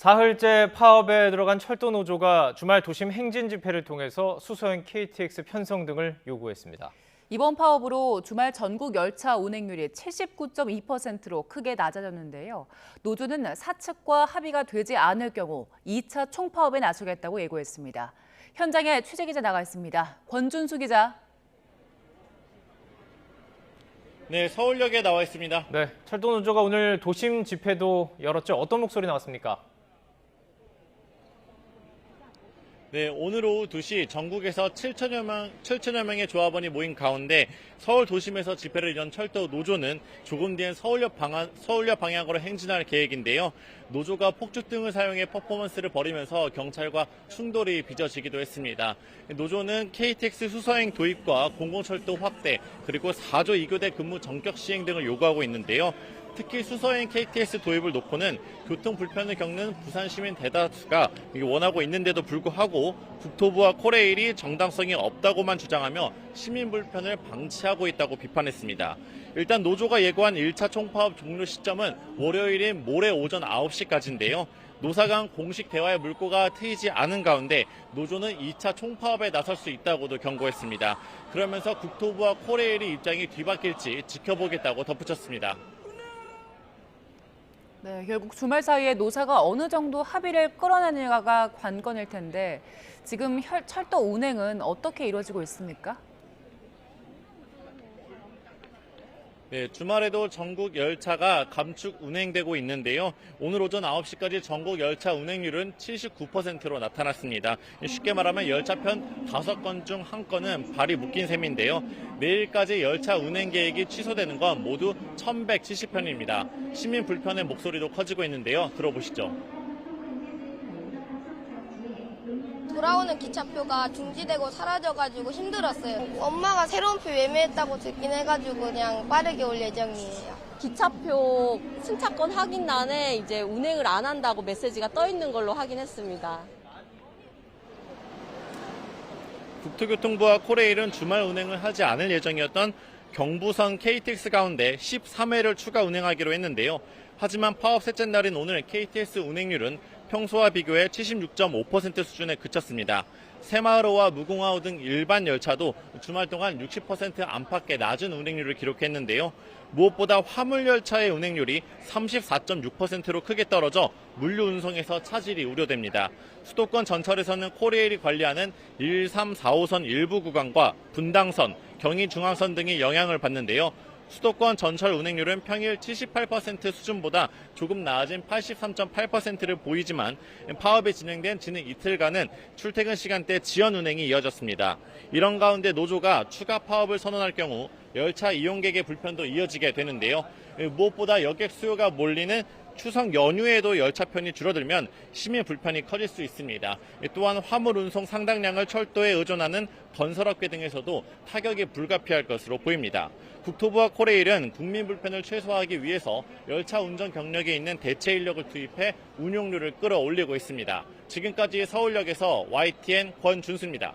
사흘째 파업에 들어간 철도 노조가 주말 도심 행진 집회를 통해서 수소형 KTX 편성 등을 요구했습니다. 이번 파업으로 주말 전국 열차 운행률이 79.2%로 크게 낮아졌는데요. 노조는 사측과 합의가 되지 않을 경우 2차 총파업에 나서겠다고 예고했습니다. 현장에 취재 기자 나가 있습니다. 권준수 기자. 네, 서울역에 나와 있습니다. 네, 철도 노조가 오늘 도심 집회도 열었죠. 어떤 목소리 나왔습니까? 네, 오늘 오후 2시 전국에서 7천여 명의 조합원이 모인 가운데 서울 도심에서 집회를 연 철도 노조는 조금 뒤엔 서울역 방향으로 행진할 계획인데요. 노조가 폭주 등을 사용해 퍼포먼스를 벌이면서 경찰과 충돌이 빚어지기도 했습니다. 노조는 KTX 수서행 도입과 공공철도 확대, 그리고 4조 2교대 근무 전격 시행 등을 요구하고 있는데요. 특히 수서행 KTX 도입을 놓고는 교통 불편을 겪는 부산 시민 대다수가 원하고 있는데도 불구하고 국토부와 코레일이 정당성이 없다고만 주장하며 시민 불편을 방치하고 있다고 비판했습니다. 일단 노조가 예고한 1차 총파업 종료 시점은 월요일인 모레 오전 9시까지인데요. 노사 간 공식 대화의 물꼬가 트이지 않은 가운데 노조는 2차 총파업에 나설 수 있다고도 경고했습니다. 그러면서 국토부와 코레일의 입장이 뒤바뀔지 지켜보겠다고 덧붙였습니다. 네, 결국 주말 사이에 노사가 어느 정도 합의를 끌어내느냐가 관건일 텐데 지금 철도 운행은 어떻게 이루어지고 있습니까? 네, 주말에도 전국 열차가 감축 운행되고 있는데요. 오늘 오전 9시까지 전국 열차 운행률은 79%로 나타났습니다. 쉽게 말하면 열차편 5건 중 1건은 발이 묶인 셈인데요. 내일까지 열차 운행 계획이 취소되는 건 모두 1170편입니다. 시민 불편의 목소리도 커지고 있는데요. 들어보시죠. 돌아오는 기차표가 중지되고 사라져가지고 힘들었어요. 엄마가 새로운 표 예매했다고 듣긴 해가지고 그냥 빠르게 올 예정이에요. 기차표 승차권 확인란에 이제 운행을 안 한다고 메시지가 떠 있는 걸로 확인했습니다. 국토교통부와 코레일은 주말 운행을 하지 않을 예정이었던 경부선 KTX 가운데 13회를 추가 운행하기로 했는데요. 하지만 파업 셋째 날인 오늘 KTX 운행률은 평소와 비교해 76.5% 수준에 그쳤습니다. 새마을호와 무궁화호 등 일반 열차도 주말 동안 60% 안팎의 낮은 운행률을 기록했는데요. 무엇보다 화물열차의 운행률이 34.6%로 크게 떨어져 물류 운송에서 차질이 우려됩니다. 수도권 전철에서는 코레일이 관리하는 1, 3, 4호선 일부 구간과 분당선, 경의중앙선 등이 영향을 받는데요. 수도권 전철 운행률은 평일 78% 수준보다 조금 나아진 83.8%를 보이지만 파업이 진행된 지난 이틀간은 출퇴근 시간대 지연 운행이 이어졌습니다. 이런 가운데 노조가 추가 파업을 선언할 경우 열차 이용객의 불편도 이어지게 되는데요. 무엇보다 여객 수요가 몰리는 추석 연휴에도 열차편이 줄어들면 시민 불편이 커질 수 있습니다. 또한 화물 운송 상당량을 철도에 의존하는 건설업계 등에서도 타격이 불가피할 것으로 보입니다. 국토부와 코레일은 국민 불편을 최소화하기 위해서 열차 운전 경력에 있는 대체 인력을 투입해 운용률을 끌어올리고 있습니다. 지금까지 서울역에서 YTN 권준수입니다.